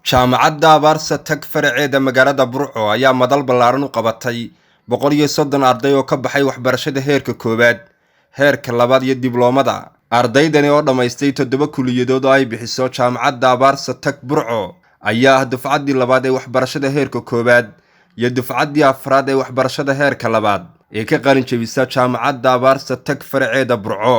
jaamacadda Abaarsa tag faraceeda magaalada Burco ayaa madal ballaaran u qabatay 130 arday oo ka baxay waxbarashada heerka koowaad, heerka labaad iyo dibloomada. Ardaydani oo dhamaystay 7 kuliyadood oo ay bixiso jaamacadda Abaarsa tag Burco ayaa dufcaddii labaad ee waxbarashada heerka koowaad iyo dufcaddii afraad ee waxbarashada heerka labaad ee ka qalin jabisa jaamacadda Abaarsa tag faraceeda Burco.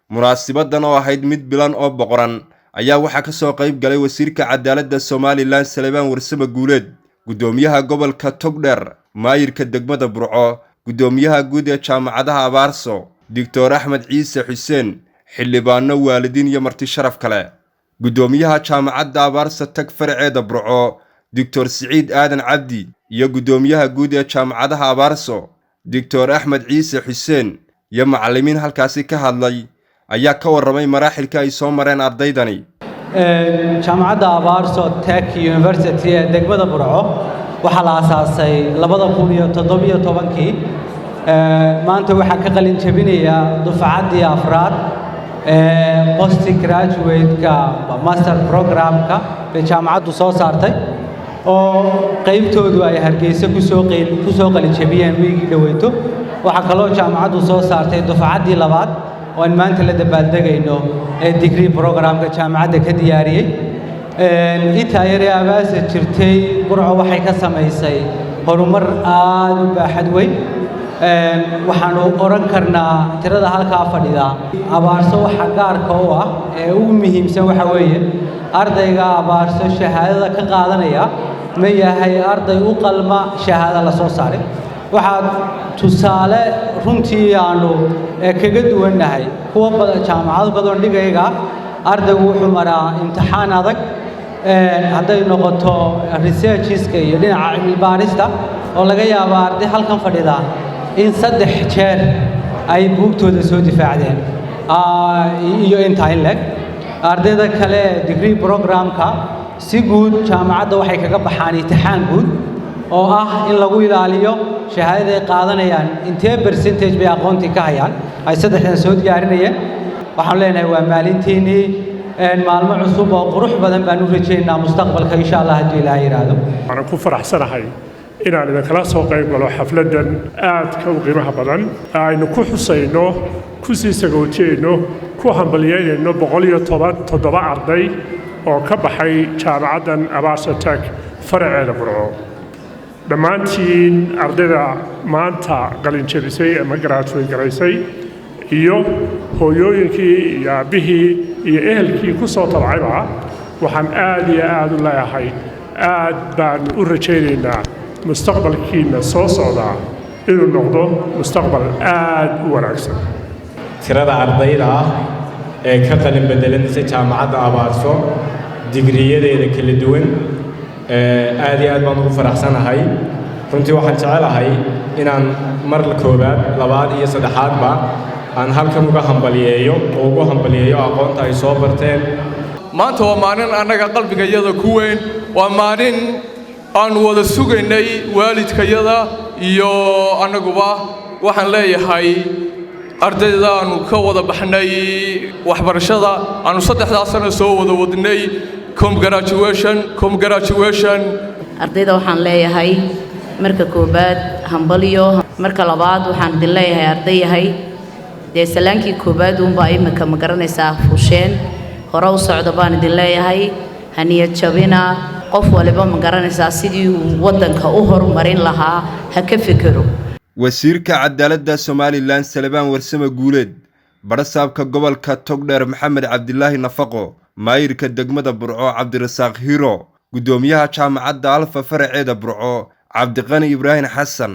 Munaasibadan oo ahayd mid bilan oo boqoran ayaa waxaa ka soo qayb galay wasiirka cadaaladda Soomaaliland Salebaan Warsame Guuleed, gudoomiyaha gobolka Togdheer, maayirka degmada Burco, gudoomiyaha guud ee jaamacadaha Abaarso, Dr. Axmed Ciise Xuseen, xildhibaano, waalidiin iyo marti sharaf kale. Gudoomiyaha jaamacadda Abaarsa tag faraceeda Burco, Dr. Siciid Aadan Cabdi, iyo gudoomiyaha guud ee jaamacadaha Abaarso, Dr. Axmed Ciise Xuseen, iyo macallimiin halkaasi ka hadlay ayaa ka warramay maraaxilka ay soo mareen ardaydani. jaamacadda Abaarso Tech University ee degmada Burco waxaa la aasaasay 2017 maanta waxaa ka qalin jabinaya dufcaddii afraad post graduate-ka master program-ka ee jaamacaddu soo saartay oo qaybtoodu ay Hargeysa ku soo qalin jabiyeen wiigii dhaweyto. waxaa kaloo jaamacaddu soo saartay dufcaddii labaad oo aan maanta la dabaaldegayno ee degree program-ka jaamacadda ka diyaariyay. intaa yar ee Abaarsa jirtay Burco waxay ka samaysay horumar aad u baaxad weyn. waxaanu oran karnaa tirada halkaa fadhida Abaarso waxa gaarka u ah ee ugu muhiimsan waxa weeye ardayga Abaarso shahaadada ka qaadanaya ma yahay arday u qalma shahaada la soo saaray. waxaad tusaale runtii aanu kaga duwanahay kuwa badan jaamacado badan dhigayga ardaygu wuxuu maraa imtixaan adag hadday noqoto researchiska iyo dhinaca cilmi baarista oo laga yaabo arday halkan fadhida in 3 jeer ay buugtooda soo difaacdeen iyo inta in leg. ardayda kale degree program-ka si guud jaamacadda waxay kaga baxaan imtixaan guud oo ah in lagu ilaaliyo shahaadada ay qaadanayaan intee percentage bay aqoontii ka hayaan ay saddexdan soo diyaarinayeen. waxaan leenahay waa maalintiinii maalmo cusub oo qurux badan baan u rajaynaynaa mustaqbalka insha Allah haddii Ilaahay yiraahdo. waxaan ku faraxsanahay inaan idinkala soo qayb galo xafladan aadka u qiimaha badan aynu ku xusayno ku sii sagootiyeyno ku hambalyeynayno 117 arday oo ka baxay jaamacaddan Abaarsa tag faraceeda Burco. dhammaantiin ardayda maanta qalin jabisay ama graduate garaysay iyo hooyooyinkii iyo aabihii iyo ehelkii ku soo tabcayba waxaan aad iyo aad u leeyahay aad baan u rajaynaynaa mustaqbalkiina soo socda inuu noqdo mustaqbal aad u wanaagsan. tirada ardayda ee ka qalin bedelanaysa jaamacadda Abaarso digriyadeeda kala duwan aad iyo aad baan ugu faraxsanahay. runtii waxaan jecelahay inaan mar koobaad, labaad iyo saddexaadba aan halkan uga hambaliyeeyo oo ugu hambaliyeeyo aqoonta ay soo barteen. maanta waa maalin annaga qalbigayada ku weyn, waa maalin aan wada sugaynay waalidkayada iyo annaguba. waxaan leeyahay ardayda aanu ka wada baxnay waxbarashada aanu 3 sano soo wada wadnay congratulation. ardayda waxaan leeyahay marka koobaad hambaliyo, marka labaad waxaan idin leeyahay ardayahay dee salaankii koobaad uunbaa imika ma garanaysaa fuusheen hore u socda baan idin leeyahay. haniyad jabina, qof waliba ma garanaysaa sidii uu waddanka u horumarin lahaa ha ka fikiro. wasiirka cadaaladda Soomaaliland Salebaan Warsame Guuleed, barasaabka gobolka Togdheer Maxamed Cabdilaahi Nafaqo, maayirka degmada Burco Cabdirasaaq Hiro, gudoomiyaha jaamacadda Alfa faraceeda Burco Cabdiqani Ibraahin Xasan,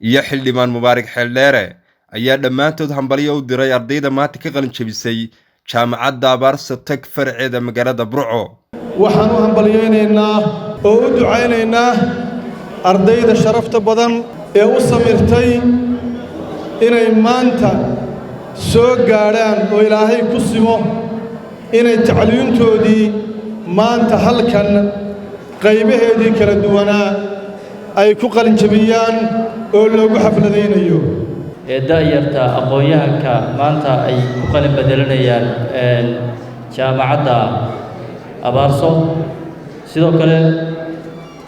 iyo xildhibaan Mubaarak Xeeldheere ayaa dhammaantood hambalyo u diray ardayda maanta ka qalin jabisay jaamacadda Abaarsa tag faraceeda magaalada Burco. waxaan u hambalyeynaynaa oo u ducaynaynaa ardayda sharafta badan ee u samirtay inay maanta soo gaadhaan oo Ilaahay ku simo inay tacliintoodii maanta halkan qaybaheedii kala duwanaa ay ku qalin jabiyaan oo loogu xafladaynayo. da'yarta aqoon-yahanka maanta ay ku qalin bedelanayaan jaamacadda Abaarso sidoo kale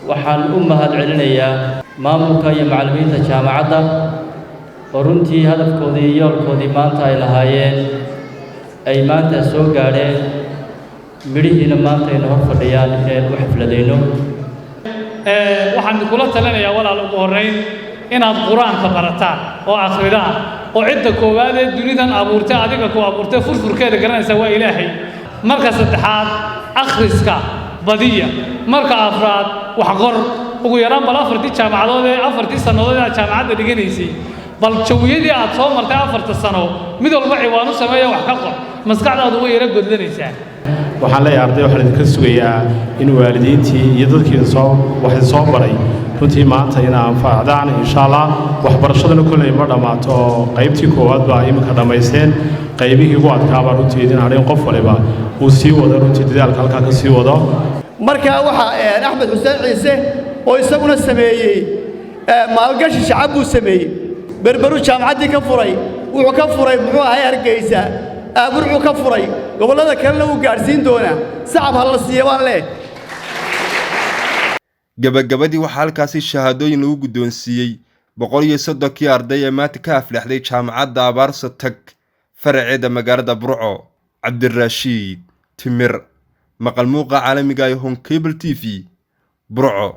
waxaan u mahad celinayaa maamulka iyo macallimiinta jaamacadda oo runtii hadafkoodii iyo yoolkoodii maanta ay lahaayeen ay maanta soo gaadheen midhihiina maanta ayna hor fadhiyaan inaynu u xafladayno waxaan kula talinayaa walaal ugu horrayn inaad qur-aanka barataan oo akhridaan oo cidda koowaad ee dunidan abuurtay adiga ku abuurtay furfurkeeda garanaysa waa ilaahay marka saddexaad akhriska badiya marka afraad wax qor ugu yaraan bal afartii jaamacadood ee afartii sannadood ee aad jaamacadda dhiganaysay bal jawiyadii aad soo martay 4 sano mid walba ciwaan u sameeya wax ka qor maskaxdaadu way yara godlanaysaa waxaan leeyahay arday waxaan idinka sugayaa in waalidiintii iyo dadkii waxay soo baray runtii maanta inay anfacdaan insha Allah waxbarashadana kulay ma dhamaato qaybtii koowaad baa imika dhamaysteen qaybihii ugu adkaaba runtii idin areen qof waliba uu sii wado runtii dadaalka halka ka sii wado marka waxa Axmed Xuseen Ciise oo isaguna sameeyay maalgashi shacab uu sameeyay berberu jaamacadii ka furay wuxuu ka furay muxuu ahay Hargeysa burcu ka furay gobolada kale uu gaarsiin doona sacab hal la siiyay leh gabagabadii waxa halkaasi shahaadooyin lagu guddoonsiiyey 130 arday ee maanta ka aflaxday jaamacadda Abaarso Tag faraceeda magaalada Burco Cabdirashiid Timir maqal muuqa caalamiga ee Home Cable TV Burco